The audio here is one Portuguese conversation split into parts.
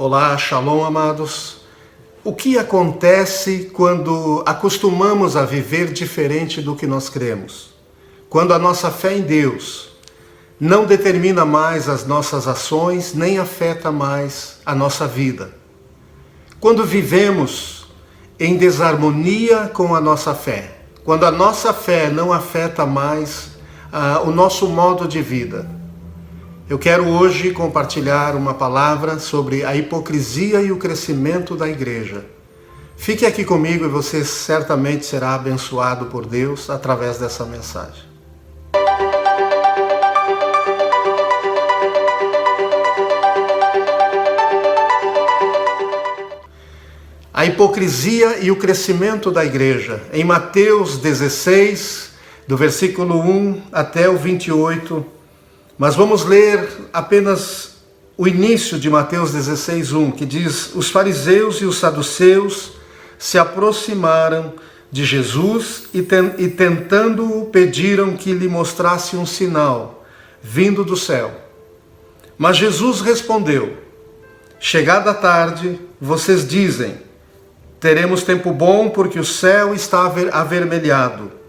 Olá, shalom, amados. O que acontece quando acostumamos a viver diferente do que nós cremos? Quando a nossa fé em Deus não determina mais as nossas ações, nem afeta mais a nossa vida. Quando vivemos em desarmonia com a nossa fé, quando a nossa fé não afeta mais o nosso modo de vida. Eu quero hoje compartilhar uma palavra sobre a hipocrisia e o crescimento da igreja. Fique aqui comigo e você certamente será abençoado por Deus através dessa mensagem. A hipocrisia e o crescimento da igreja. Em Mateus 16, do versículo 1 até o 28, mas vamos ler apenas o início de Mateus 16, 1, que diz: Os fariseus e os saduceus se aproximaram de Jesus e tentando-o pediram que lhe mostrasse um sinal vindo do céu. Mas Jesus respondeu: Chegada a tarde, vocês dizem, teremos tempo bom porque o céu está avermelhado.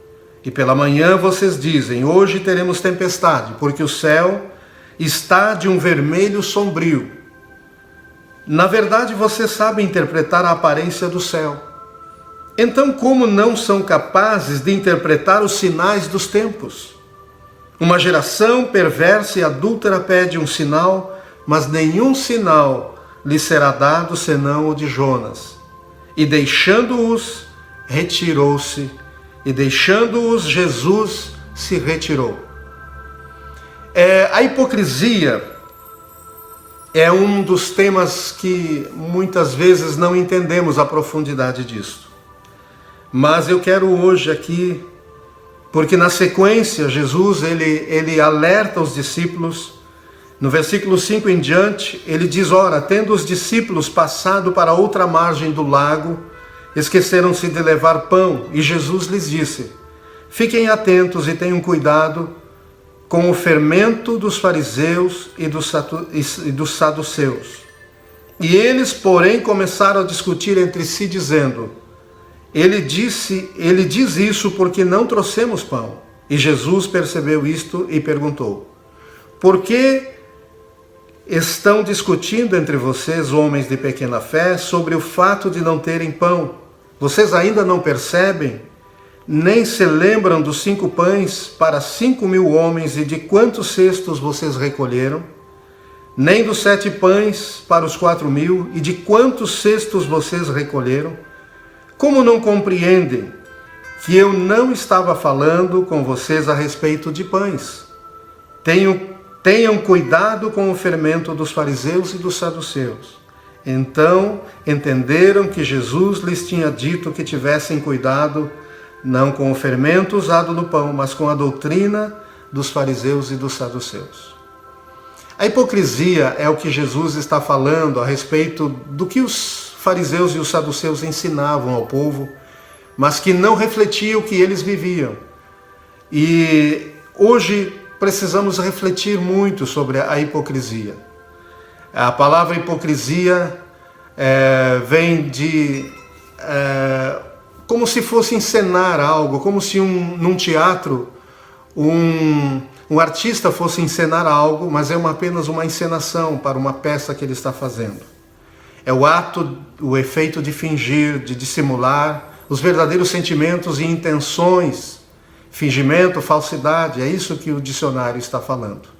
E pela manhã vocês dizem, hoje teremos tempestade, porque o céu está de um vermelho sombrio. Na verdade, vocês sabem interpretar a aparência do céu. Então, como não são capazes de interpretar os sinais dos tempos? Uma geração perversa e adúltera pede um sinal, mas nenhum sinal lhe será dado senão o de Jonas. E deixando-os, retirou-se. E deixando-os, Jesus se retirou. A hipocrisia é um dos temas que muitas vezes não entendemos a profundidade disso. Mas eu quero hoje aqui, porque na sequência Jesus ele alerta os discípulos. No versículo 5 em diante, ele diz, ora, tendo os discípulos passado para outra margem do lago, esqueceram-se de levar pão, e Jesus lhes disse, fiquem atentos e tenham cuidado com o fermento dos fariseus e dos saduceus. E eles, porém, começaram a discutir entre si, dizendo, ele diz isso porque não trouxemos pão. E Jesus percebeu isto e perguntou, por que estão discutindo entre vocês, homens de pequena fé, sobre o fato de não terem pão? Vocês ainda não percebem, nem se lembram dos 5 pães para 5.000 homens e de quantos cestos vocês recolheram? Nem dos 7 pães para os 4.000 e de quantos cestos vocês recolheram? Como não compreendem que eu não estava falando com vocês a respeito de pães? Tenham cuidado com o fermento dos fariseus e dos saduceus. Então entenderam que Jesus lhes tinha dito que tivessem cuidado não com o fermento usado no pão, mas com a doutrina dos fariseus e dos saduceus. A hipocrisia é o que Jesus está falando a respeito do que os fariseus e os saduceus ensinavam ao povo, mas que não refletia o que eles viviam. E hoje precisamos refletir muito sobre a hipocrisia. A palavra hipocrisia vem de como se fosse encenar algo, como se num teatro um artista fosse encenar algo, mas é apenas uma encenação para uma peça que ele está fazendo. É o efeito de fingir, de dissimular os verdadeiros sentimentos e intenções, fingimento, falsidade, é isso que o dicionário está falando.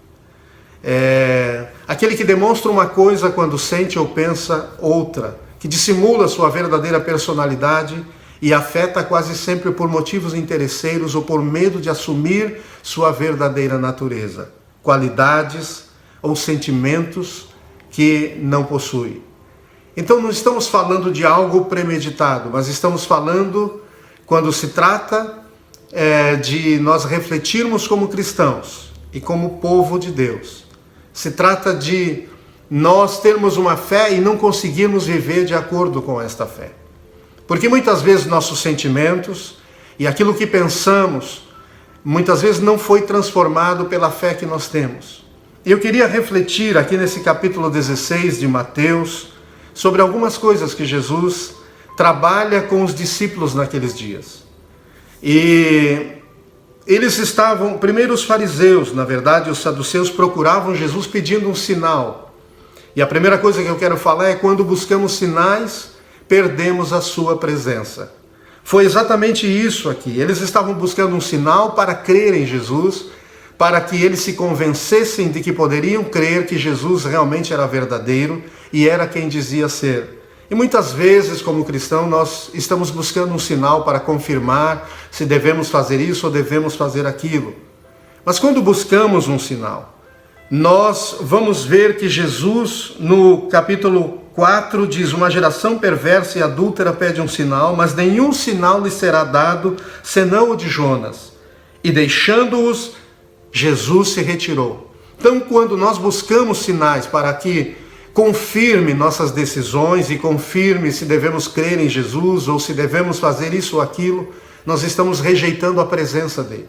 Aquele que demonstra uma coisa quando sente ou pensa outra, que dissimula sua verdadeira personalidade e afeta quase sempre por motivos interesseiros ou por medo de assumir sua verdadeira natureza, qualidades ou sentimentos que não possui. Então não estamos falando de algo premeditado, mas estamos falando quando se trata de nós refletirmos como cristãos e como povo de Deus. Se trata de nós termos uma fé e não conseguirmos viver de acordo com esta fé. Porque muitas vezes nossos sentimentos e aquilo que pensamos, muitas vezes não foi transformado pela fé que nós temos. Eu queria refletir aqui nesse capítulo 16 de Mateus, sobre algumas coisas que Jesus trabalha com os discípulos naqueles dias. E eles estavam, primeiro os fariseus, na verdade os saduceus, procuravam Jesus pedindo um sinal. E a primeira coisa que eu quero falar é: quando buscamos sinais, perdemos a sua presença. Foi exatamente isso aqui. Eles estavam buscando um sinal para crer em Jesus, para que eles se convencessem de que poderiam crer que Jesus realmente era verdadeiro e era quem dizia ser. E muitas vezes, como cristão, nós estamos buscando um sinal para confirmar se devemos fazer isso ou devemos fazer aquilo. Mas quando buscamos um sinal, nós vamos ver que Jesus, no capítulo 4, diz: uma geração perversa e adúltera pede um sinal, mas nenhum sinal lhe será dado, senão o de Jonas. E deixando-os, Jesus se retirou. Então, quando nós buscamos sinais para que confirme nossas decisões e confirme se devemos crer em Jesus ou se devemos fazer isso ou aquilo, nós estamos rejeitando a presença dele.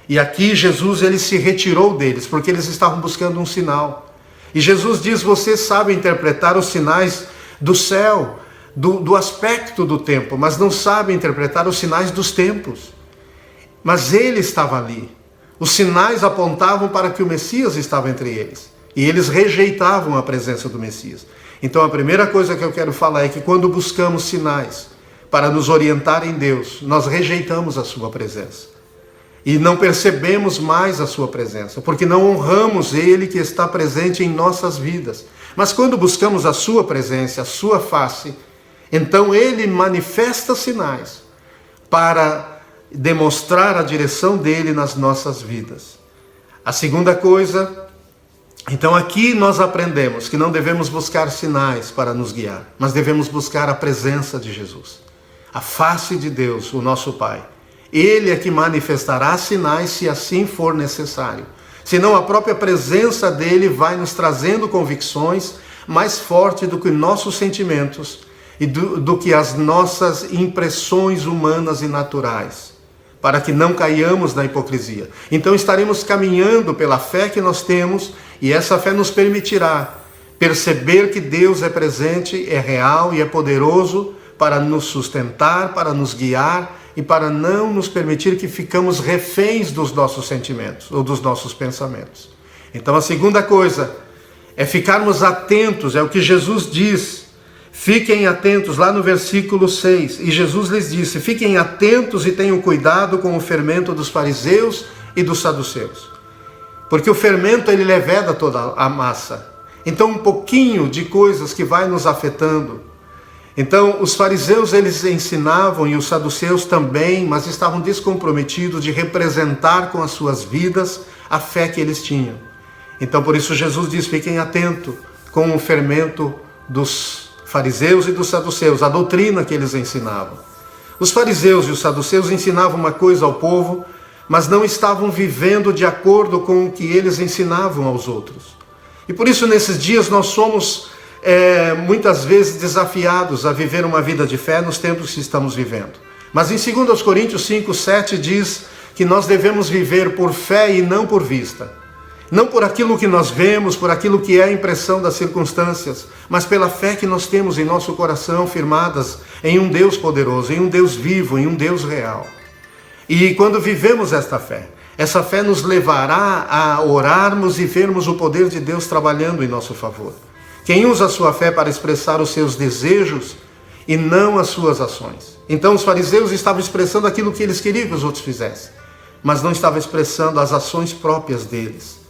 E aqui Jesus, ele se retirou deles, porque eles estavam buscando um sinal. E Jesus diz: vocês sabem interpretar os sinais do céu, do aspecto do tempo, mas não sabem interpretar os sinais dos tempos. Mas ele estava ali. Os sinais apontavam para que o Messias estava entre eles. E eles rejeitavam a presença do Messias. Então a primeira coisa que eu quero falar é que quando buscamos sinais para nos orientar em Deus, nós rejeitamos a sua presença. E não percebemos mais a sua presença, porque não honramos Ele que está presente em nossas vidas. Mas quando buscamos a sua presença, a sua face, então Ele manifesta sinais para demonstrar a direção dele nas nossas vidas. A segunda coisa, então aqui nós aprendemos que não devemos buscar sinais para nos guiar, mas devemos buscar a presença de Jesus, a face de Deus, o nosso Pai. Ele é que manifestará sinais se assim for necessário. Senão a própria presença dele vai nos trazendo convicções mais fortes do que nossos sentimentos e do que as nossas impressões humanas e naturais, para que não caiamos na hipocrisia. Então estaremos caminhando pela fé que nós temos, e essa fé nos permitirá perceber que Deus é presente, é real e é poderoso para nos sustentar, para nos guiar e para não nos permitir que ficamos reféns dos nossos sentimentos ou dos nossos pensamentos. Então a segunda coisa é ficarmos atentos, é o que Jesus diz. Fiquem atentos, lá no versículo 6, e Jesus lhes disse: fiquem atentos e tenham cuidado com o fermento dos fariseus e dos saduceus. Porque o fermento, ele leveda toda a massa. Então um pouquinho de coisas que vai nos afetando. Então os fariseus, eles ensinavam, e os saduceus também, mas estavam descomprometidos de representar com as suas vidas a fé que eles tinham. Então por isso Jesus diz: fiquem atentos com o fermento dos fariseus e dos saduceus, a doutrina que eles ensinavam. Os fariseus e os saduceus ensinavam uma coisa ao povo, mas não estavam vivendo de acordo com o que eles ensinavam aos outros. E por isso nesses dias nós somos muitas vezes desafiados a viver uma vida de fé nos tempos que estamos vivendo. Mas em 2 Coríntios 5:7 diz que nós devemos viver por fé e não por vista. Não por aquilo que nós vemos, por aquilo que é a impressão das circunstâncias, mas pela fé que nós temos em nosso coração, firmadas em um Deus poderoso, em um Deus vivo, em um Deus real. E quando vivemos esta fé, essa fé nos levará a orarmos e vermos o poder de Deus trabalhando em nosso favor. Quem usa a sua fé para expressar os seus desejos e não as suas ações. Então os fariseus estavam expressando aquilo que eles queriam que os outros fizessem, mas não estavam expressando as ações próprias deles.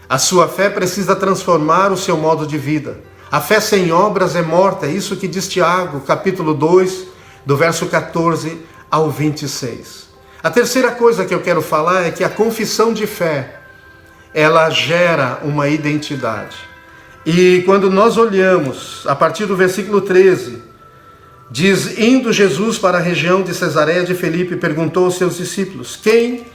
A sua fé precisa transformar o seu modo de vida. A fé sem obras é morta, é isso que diz Tiago, capítulo 2, do verso 14 ao 26. A terceira coisa que eu quero falar é que a confissão de fé, ela gera uma identidade. E quando nós olhamos, a partir do versículo 13, diz: indo Jesus para a região de Cesareia de Filipe, perguntou aos seus discípulos: quem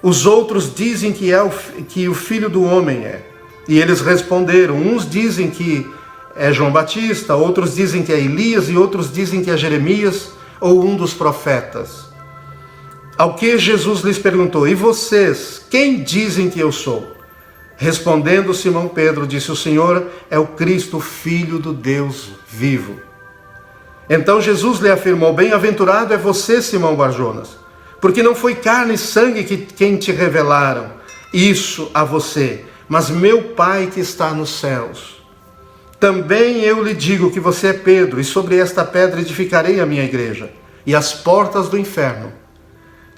os outros dizem que o Filho do Homem é? E eles responderam: uns dizem que é João Batista, outros dizem que é Elias e outros dizem que é Jeremias ou um dos profetas. Ao que Jesus lhes perguntou: e vocês, quem dizem que eu sou? Respondendo Simão Pedro, disse: o Senhor é o Cristo, Filho do Deus vivo. Então Jesus lhe afirmou: bem-aventurado é você, Simão Barjonas, porque não foi carne e sangue quem te revelaram isso a você, mas meu Pai que está nos céus. Também eu lhe digo que você é Pedro, e sobre esta pedra edificarei a minha igreja, e as portas do inferno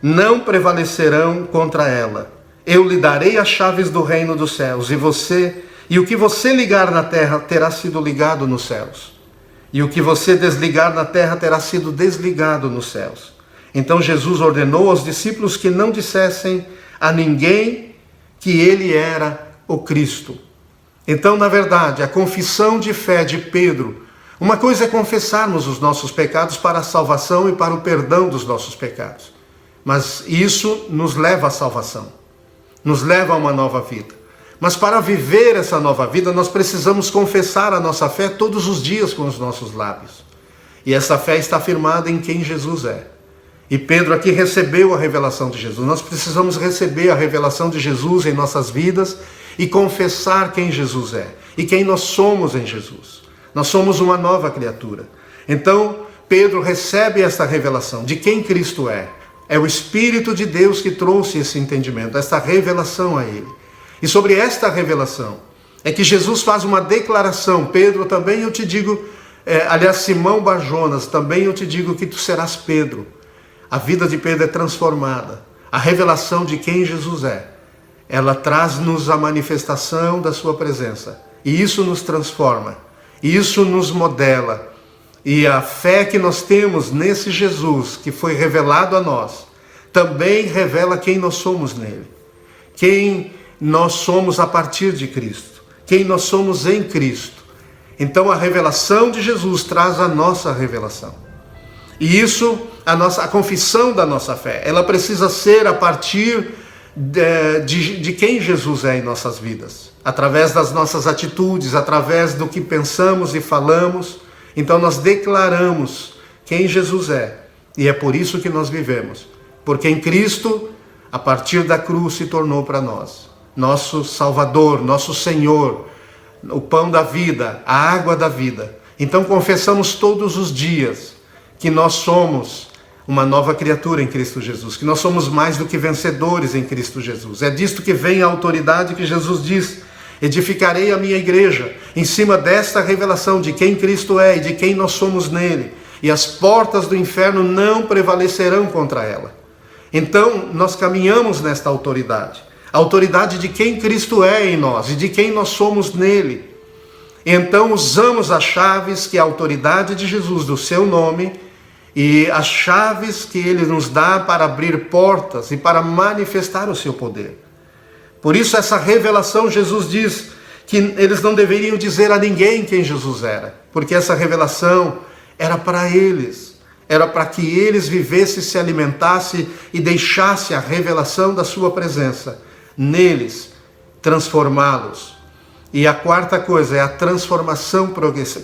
não prevalecerão contra ela. Eu lhe darei as chaves do reino dos céus, e o que você ligar na terra terá sido ligado nos céus, e o que você desligar na terra terá sido desligado nos céus. Então Jesus ordenou aos discípulos que não dissessem a ninguém que ele era o Cristo. Então, na verdade, a confissão de fé de Pedro, uma coisa é confessarmos os nossos pecados para a salvação e para o perdão dos nossos pecados, mas isso nos leva à salvação, nos leva a uma nova vida. Mas para viver essa nova vida, nós precisamos confessar a nossa fé todos os dias com os nossos lábios. E essa fé está firmada em quem Jesus é. E Pedro aqui recebeu a revelação de Jesus. Nós precisamos receber a revelação de Jesus em nossas vidas e confessar quem Jesus é e quem nós somos em Jesus. Nós somos uma nova criatura. Então, Pedro recebe essa revelação de quem Cristo é. É o Espírito de Deus que trouxe esse entendimento, essa revelação a ele. E sobre esta revelação é que Jesus faz uma declaração: Pedro, também eu te digo, aliás, Simão Barjonas, também eu te digo que tu serás Pedro. A vida de Pedro é transformada. A revelação de quem Jesus é, ela traz-nos a manifestação da sua presença. E isso nos transforma, e isso nos modela. E a fé que nós temos nesse Jesus que foi revelado a nós, também revela quem nós somos nele. Quem nós somos a partir de Cristo. Quem nós somos em Cristo. Então a revelação de Jesus traz a nossa revelação. E isso, a confissão da nossa fé, ela precisa ser a partir de quem Jesus é em nossas vidas. Através das nossas atitudes, através do que pensamos e falamos. Então nós declaramos quem Jesus é, e é por isso que nós vivemos, porque em Cristo, a partir da cruz, se tornou para nós nosso Salvador, nosso Senhor, o pão da vida, a água da vida. Então confessamos todos os dias que nós somos uma nova criatura em Cristo Jesus, que nós somos mais do que vencedores em Cristo Jesus. É disto que vem a autoridade que Jesus diz: edificarei a minha igreja em cima desta revelação de quem Cristo é e de quem nós somos nele, e as portas do inferno não prevalecerão contra ela. Então nós caminhamos nesta autoridade, a autoridade de quem Cristo é em nós e de quem nós somos nele. Então usamos as chaves que é a autoridade de Jesus, do seu nome, e as chaves que ele nos dá para abrir portas e para manifestar o seu poder. Por isso essa revelação, Jesus diz que eles não deveriam dizer a ninguém quem Jesus era, porque essa revelação era para eles, era para que eles vivessem, se alimentassem e deixassem a revelação da sua presença neles, transformá-los. E a quarta coisa é a transformação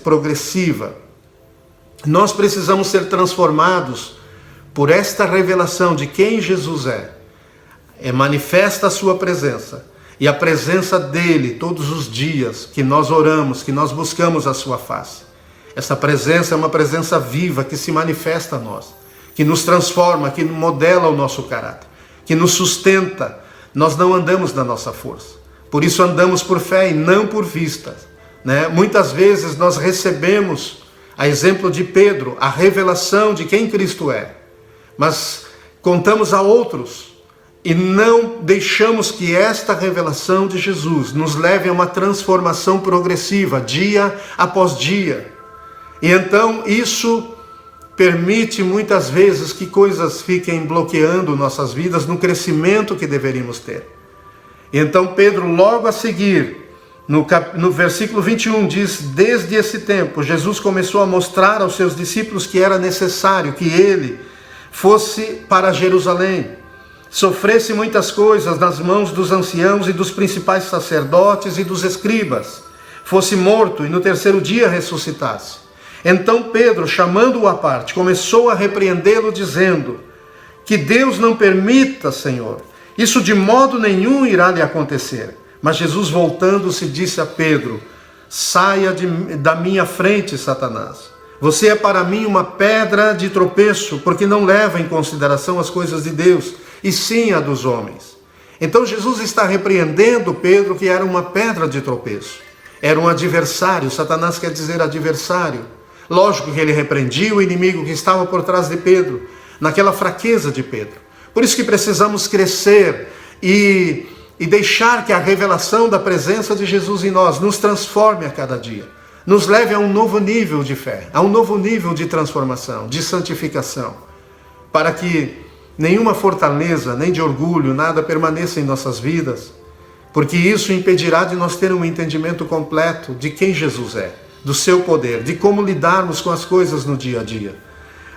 progressiva. Nós precisamos ser transformados por esta revelação de quem Jesus é. Manifesta a sua presença, e a presença dele todos os dias que nós oramos, que nós buscamos a sua face. Essa presença é uma presença viva que se manifesta a nós, que nos transforma, que modela o nosso caráter, que nos sustenta. Nós não andamos na nossa força, por isso andamos por fé e não por vista, né? Muitas vezes nós recebemos, a exemplo de Pedro, a revelação de quem Cristo é, mas contamos a outros e não deixamos que esta revelação de Jesus nos leve a uma transformação progressiva, dia após dia. E então isso permite muitas vezes que coisas fiquem bloqueando nossas vidas no crescimento que deveríamos ter. E então Pedro, logo a seguir, no versículo 21, diz: desde esse tempo, Jesus começou a mostrar aos seus discípulos que era necessário que ele fosse para Jerusalém, sofresse muitas coisas nas mãos dos anciãos e dos principais sacerdotes e dos escribas, fosse morto e no terceiro dia ressuscitasse. Então Pedro, chamando-o à parte, começou a repreendê-lo, dizendo: que Deus não permita, Senhor, isso de modo nenhum irá lhe acontecer. Mas Jesus, voltando-se, disse a Pedro: saia da minha frente, Satanás. Você é para mim uma pedra de tropeço, porque não leva em consideração as coisas de Deus, e sim a dos homens. Então Jesus está repreendendo Pedro, que era uma pedra de tropeço. Era um adversário. Satanás quer dizer adversário. Lógico que ele repreendia o inimigo que estava por trás de Pedro, naquela fraqueza de Pedro. Por isso que precisamos crescer e deixar que a revelação da presença de Jesus em nós nos transforme a cada dia. Nos leve a um novo nível de fé, a um novo nível de transformação, de santificação, para que nenhuma fortaleza, nem de orgulho, nada permaneça em nossas vidas, porque isso impedirá de nós ter um entendimento completo de quem Jesus é, do seu poder, de como lidarmos com as coisas no dia a dia.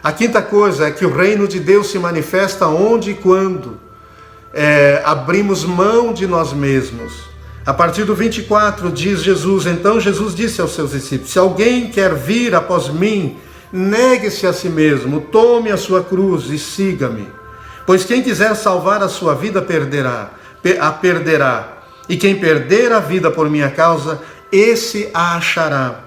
A quinta coisa é que o reino de Deus se manifesta onde e quando abrimos mão de nós mesmos. A partir do 24 diz Jesus: então Jesus disse aos seus discípulos: se alguém quer vir após mim, negue-se a si mesmo, tome a sua cruz e siga-me. Pois quem quiser salvar a sua vida a perderá, e quem perder a vida por minha causa, esse a achará.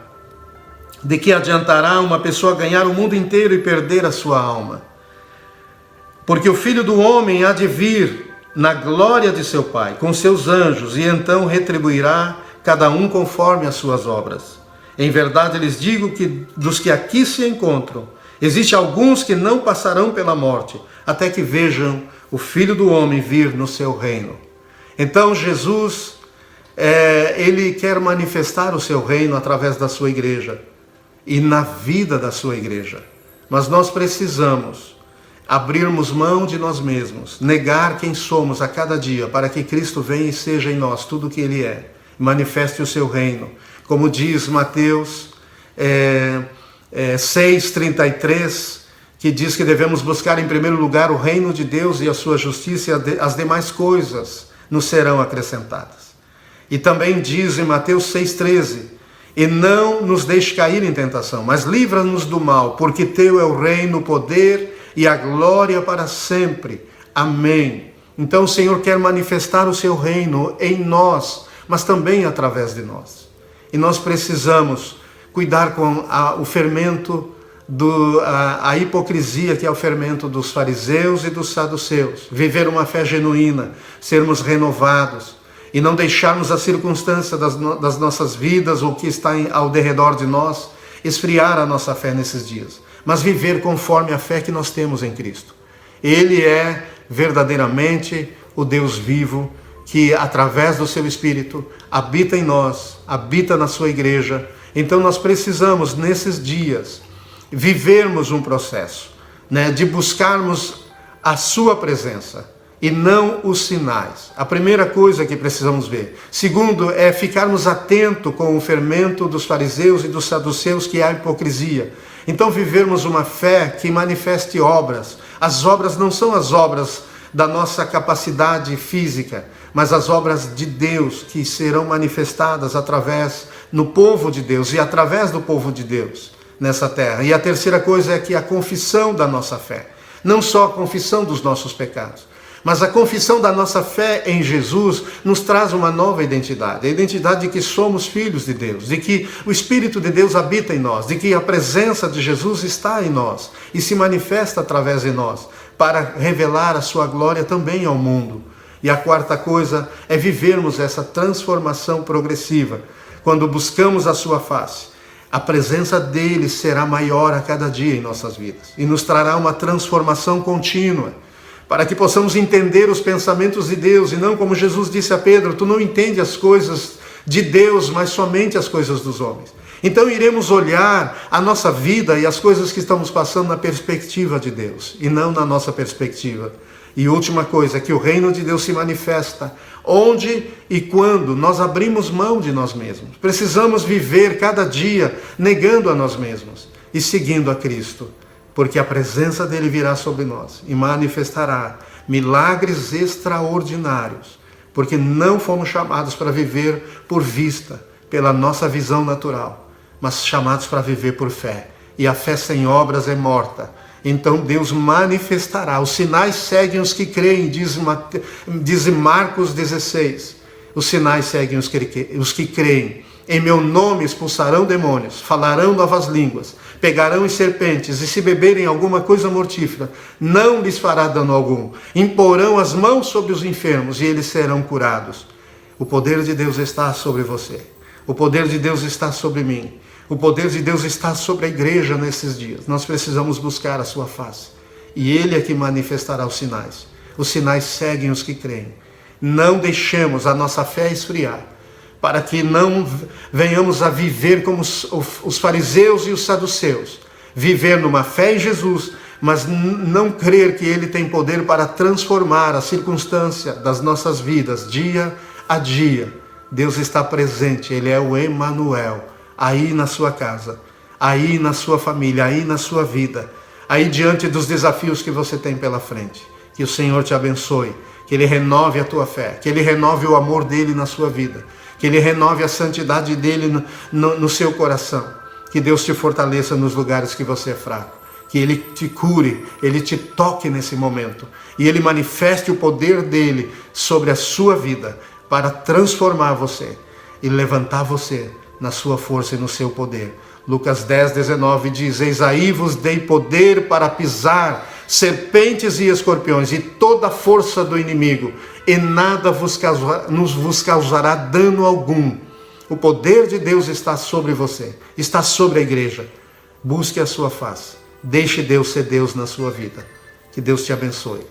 De que adiantará uma pessoa ganhar o mundo inteiro e perder a sua alma? Porque o Filho do Homem há de vir na glória de seu Pai, com seus anjos, e então retribuirá cada um conforme as suas obras. Em verdade lhes digo que dos que aqui se encontram, existem alguns que não passarão pela morte, até que vejam o Filho do Homem vir no seu reino. Então Jesus, ele quer manifestar o seu reino através da sua igreja e na vida da sua igreja. Mas nós precisamos abrirmos mão de nós mesmos, negar quem somos a cada dia, para que Cristo venha e seja em nós tudo o que Ele é, manifeste o seu reino. Como diz Mateus 6,33, que diz que devemos buscar em primeiro lugar o reino de Deus e a sua justiça, e as demais coisas nos serão acrescentadas. E também diz em Mateus 6,13, e não nos deixe cair em tentação, mas livra-nos do mal, porque teu é o reino, o poder e a glória para sempre. Amém. Então o Senhor quer manifestar o seu reino em nós, mas também através de nós. E nós precisamos cuidar com o fermento, a hipocrisia, que é o fermento dos fariseus e dos saduceus. Viver uma fé genuína, sermos renovados, e não deixarmos a circunstância das nossas vidas, ou o que está ao derredor de nós, esfriar a nossa fé nesses dias. Mas viver conforme a fé que nós temos em Cristo. Ele é verdadeiramente o Deus vivo, que através do seu Espírito habita em nós, habita na sua igreja. Então nós precisamos, nesses dias, vivermos um processo, de buscarmos a sua presença e não os sinais. A primeira coisa que precisamos ver. Segundo, é ficarmos atentos com o fermento dos fariseus e dos saduceus, que é a hipocrisia. Então vivermos uma fé que manifeste obras. As obras não são as obras da nossa capacidade física, mas as obras de Deus, que serão manifestadas no povo de Deus e através do povo de Deus nessa terra. E a terceira coisa é que a confissão da nossa fé, não só a confissão dos nossos pecados, mas a confissão da nossa fé em Jesus nos traz uma nova identidade. A identidade de que somos filhos de Deus, de que o Espírito de Deus habita em nós, de que a presença de Jesus está em nós e se manifesta através de nós, para revelar a sua glória também ao mundo. E a quarta coisa é vivermos essa transformação progressiva. Quando buscamos a sua face, a presença dele será maior a cada dia em nossas vidas e nos trará uma transformação contínua, para que possamos entender os pensamentos de Deus, e não como Jesus disse a Pedro: tu não entende as coisas de Deus, mas somente as coisas dos homens. Então iremos olhar a nossa vida e as coisas que estamos passando na perspectiva de Deus, e não na nossa perspectiva. E última coisa, que o reino de Deus se manifesta onde e quando nós abrimos mão de nós mesmos. Precisamos viver cada dia negando a nós mesmos e seguindo a Cristo, porque a presença dele virá sobre nós e manifestará milagres extraordinários, porque não fomos chamados para viver por vista, pela nossa visão natural, mas chamados para viver por fé. E a fé sem obras é morta. Então Deus manifestará. Os sinais seguem os que creem, diz Marcos 16. Os sinais seguem os que creem. Em meu nome expulsarão demônios, falarão novas línguas, pegarão em serpentes, e se beberem alguma coisa mortífera, não lhes fará dano algum. Imporão as mãos sobre os enfermos e eles serão curados. O poder de Deus está sobre você. O poder de Deus está sobre mim. O poder de Deus está sobre a igreja nesses dias. Nós precisamos buscar a sua face. E Ele é que manifestará os sinais. Os sinais seguem os que creem. Não deixemos a nossa fé esfriar, para que não venhamos a viver como os fariseus e os saduceus. Viver numa fé em Jesus, mas não crer que Ele tem poder para transformar a circunstância das nossas vidas, dia a dia. Deus está presente, Ele é o Emanuel, aí na sua casa, aí na sua família, aí na sua vida, aí diante dos desafios que você tem pela frente. Que o Senhor te abençoe, que Ele renove a tua fé, que Ele renove o amor dEle na sua vida, que Ele renove a santidade dEle no seu coração, que Deus te fortaleça nos lugares que você é fraco, que Ele te cure, Ele te toque nesse momento, e Ele manifeste o poder dEle sobre a sua vida, para transformar você e levantar você na sua força e no seu poder. Lucas 10, 19 diz: eis aí vos dei poder para pisar serpentes e escorpiões e toda a força do inimigo, e nada vos causará dano algum. O poder de Deus está sobre você, está sobre a igreja. Busque a sua face, deixe Deus ser Deus na sua vida. Que Deus te abençoe.